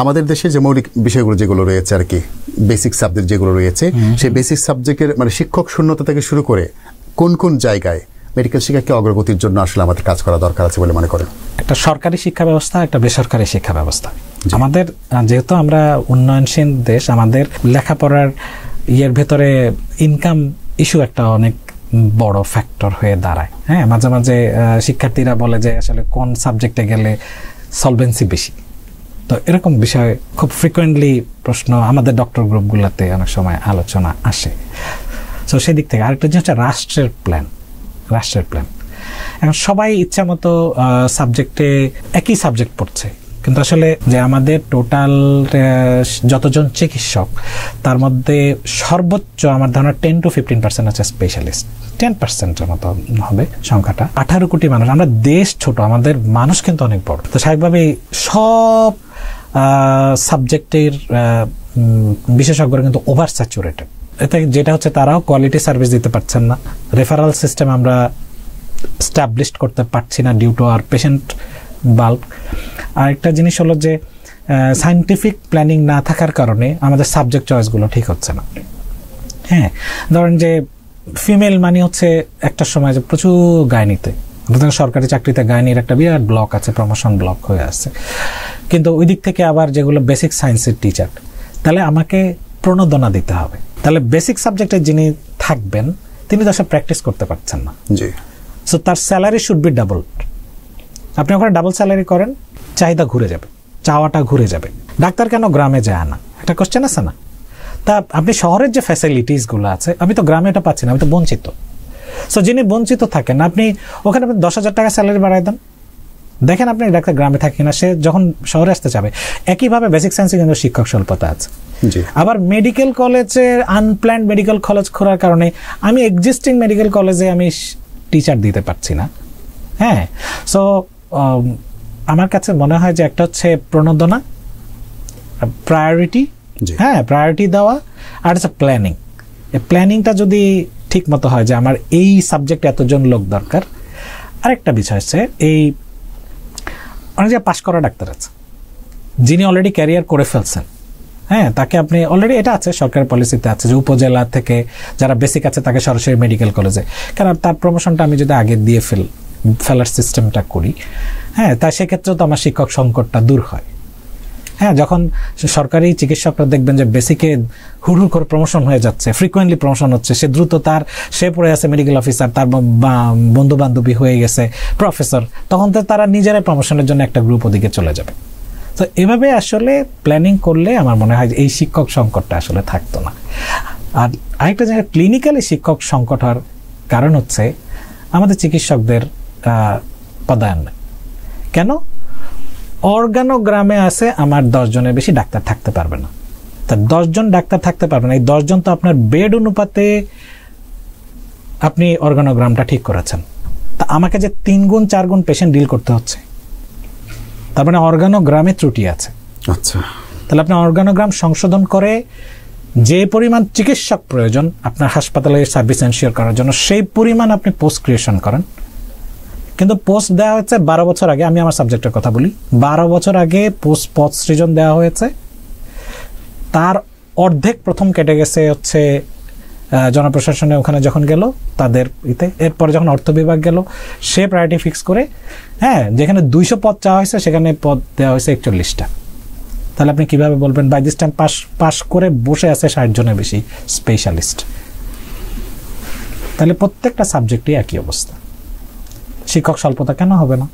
আমাদের দেশে যে মৌলিক বিষয়গুলো যেগুলো রয়েছে আর কি, বেসিক সাবজেক্ট যেগুলো রয়েছে, সেই বেসিক সাবজেক্টের মানে শিক্ষক শূন্যতা থেকে শুরু করে কোন কোন জায়গায় মেডিকেল শিক্ষাকে অগ্রগতির জন্য আসলে আমাদের কাজ করা দরকার আছে বলে মনে করেন? একটা সরকারি শিক্ষা ব্যবস্থা, একটা বেসরকারি শিক্ষা ব্যবস্থা। আমাদের যেহেতু আমরা উন্নয়নশীল দেশ, আমাদের লেখাপড়ার ইয়ের ভেতরে ইনকাম ইস্যু একটা অনেক বড় ফ্যাক্টর হয়ে দাঁড়ায়। হ্যাঁ, মাঝে মাঝে শিক্ষার্থীরা বলে যে আসলে কোন সাবজেক্টে গেলে সলভেন্সি বেশি। তো এরকম বিষয় খুব ফ্রিকোয়েন্টলি প্রশ্ন আমাদের ডক্টর গ্রুপগুলোতে অনেক সময় আলোচনা আসে। তো সেই দিক থেকে আরেকটা জিনিস হচ্ছে রাষ্ট্রের প্ল্যান। এখন সবাই ইচ্ছা মতো সাবজেক্টে একই সাবজেক্ট পড়ছে, কিন্তু আসলে যে আমাদের টোটাল যতজন চিকিৎসক তার মধ্যে সর্বোচ্চ আমার ধারণা 10 to 15% আছে স্পেশালিস্ট। 10%-এর মতো হবে সংখ্যাটা। 18 কোটি মানুষ, আমরা দেশ ছোট, আমাদের মানুষ কিন্তু অনেক বড়। তো স্বাভাবিকভাবেই সব সাবজেক্টের বিশেষজ্ঞরা কিন্তু ওভার স্যাচুরেটেড। এতে যেটা হচ্ছে তারাও কোয়ালিটি সার্ভিস দিতে পারছেন না, রেফারাল সিস্টেম আমরা স্টাবলিশড করতে পারছি না due to our patient bulk. আরেকটা জিনিস হলো যে সায়েন্টিফিক প্ল্যানিং না থাকার কারণে আমাদের সাবজেক্ট চয়েসগুলো ঠিক হচ্ছে না। হ্যাঁ, ধরেন যে ফিমেল মানে হচ্ছে একটা সময় যে প্রচুর গাইনিতে, সরকারি চাকরিতে গাইনির একটা বিরাট ব্লক আছে, প্রমোশন ব্লক হয়ে আসছে। কিন্তু ওই দিক থেকে আবার যেগুলো বেসিক সায়েন্সের টিচার, তাহলে আমাকে প্রণোদনা দিতে হবে। তাহলে বেসিক সাবজেক্টে যিনি থাকবেন তিনি তো আসলে প্র্যাকটিস করতে পারছেন না। জি। সো তার স্যালারি শুড বি ডাবল। আপনি ওখানে ডাবল স্যালারি করেন, চাহিদা ঘুরে যাবে, চাওয়াটা ঘুরে যাবে। ডাক্তার কেন গ্রামে যায় না, একটা কোশ্চেন আছে না? তা আপনি শহরের যে ফ্যাসিলিটিসগুলো আছে, আমি তো গ্রামে এটা পাচ্ছি না, আমি তো বঞ্চিত। সো যিনি বঞ্চিত থাকেন, আপনি ওখানে 10,000 টাকা স্যালারি বাড়াই দেন, দেখেন আপনি ডাক্তার গ্রামে থাকি না, সে যখন শহরে আসতে চাবে। একইভাবে বেসিক সায়েন্সে কিন্তু শিক্ষক স্বল্পতা আছে। আবার মেডিকেল কলেজের আনপ্ল্যান্ড মেডিকেল কলেজ খোলার কারণে আমি এক্সিস্টিং মেডিকেল কলেজে আমি টিচার দিতে পারছি না। হ্যাঁ, সো আমার কাছে মনে হয় যে একটা হচ্ছে প্রণোদনা, প্রায়োরিটি, হ্যাঁ প্রায়োরিটি দেওয়া, আর হচ্ছে প্ল্যানিং। এই প্ল্যানিংটা যদি ঠিক মতো হয় যে আমার এই সাবজেক্টে এতজন লোক দরকার। আরেকটা বিষয় হচ্ছে এই অনেক জায়গায় পাশ করা ডাক্তার আছে যিনি অলরেডি ক্যারিয়ার করে ফেলছেন। হ্যাঁ, তাকে আপনি অলরেডি এটা আছে সরকারের পলিসিতে আছে যে উপজেলা থেকে যারা বেসিক আছে তাকে সরাসরি মেডিকেল কলেজে, কারণ তার প্রমোশনটা আমি যদি আগে দিয়ে ফেলার সিস্টেমটা করি, হ্যাঁ, তা সেক্ষেত্রেও তো আমার শিক্ষক সংকটটা দূর হয়। হ্যাঁ, যখন সরকারি চিকিৎসকরা দেখবেন যে বেসিকে হুড় করে প্রমোশন হয়ে যাচ্ছে, ফ্রিকোয়েন্টলি প্রমোশন হচ্ছে, সে দ্রুত সে পড়ে আছে মেডিকেল অফিসার, তার বন্ধু বান্ধবী হয়ে গেছে প্রফেসর, তখন তো তারা নিজেরাই প্রমোশনের জন্য একটা গ্রুপ ওদিকে চলে যাবে। তো এভাবে আসলে প্ল্যানিং করলে আমার মনে হয় এই শিক্ষক সংকটটা আসলে থাকতো না। আর আরেকটা জায়গায় ক্লিনিক্যালি শিক্ষক সংকট হওয়ার কারণ হচ্ছে আমাদের চিকিৎসকদের পদায়ন নেই। কেন? অর্গানোগ্রামে আছে আমার 10 জনের বেশি ডাক্তার থাকতে পারবে না। তা 10 জন ডাক্তার থাকতে পারবে না, এই 10 জন তো আপনার বেড অনুপাতে আপনি অর্গানোগ্রামটা ঠিক করেছেন। তা আমাকে যে 3 গুণ 4 গুণ পেশেন্ট ডিল করতে হচ্ছে, তার মানে অর্গানোগ্রামে ত্রুটি আছে। আচ্ছা, তাহলে আপনি অর্গানোগ্রাম সংশোধন করে যে পরিমাণ চিকিৎসক প্রয়োজন আপনার হাসপাতালে সার্ভিস এনশিওর করার জন্য, সেই পরিমাণ আপনি পোস্ট ক্রিয়েশন করেন। কিন্তু পোস্ট দেওয়া হয়েছে 12 বছর আগে, আমি আমার সাবজেক্টের কথা বলি, 12 বছর আগে পদ সৃজন দেওয়া হয়েছে, তার অর্ধেক প্রথম কেটে গেছে হচ্ছে জনপ্রশাসনে, ওখানে যখন গেল তাদের এরপরে যখন অর্থ বিভাগ গেল সে প্রায়োরিটি ফিক্স করে, হ্যাঁ, যেখানে 200 পদ চাওয়া হয়েছে সেখানে পদ দেওয়া হয়েছে 41টা। তাহলে আপনি কিভাবে বলবেন বাই দিস টাইম পাস করে বসে আছে 60 জনের বেশি স্পেশালিস্ট? তাহলে প্রত্যেকটা সাবজেক্টই একই অবস্থা। শিক্ষক স্বল্পতা কেন হবে না?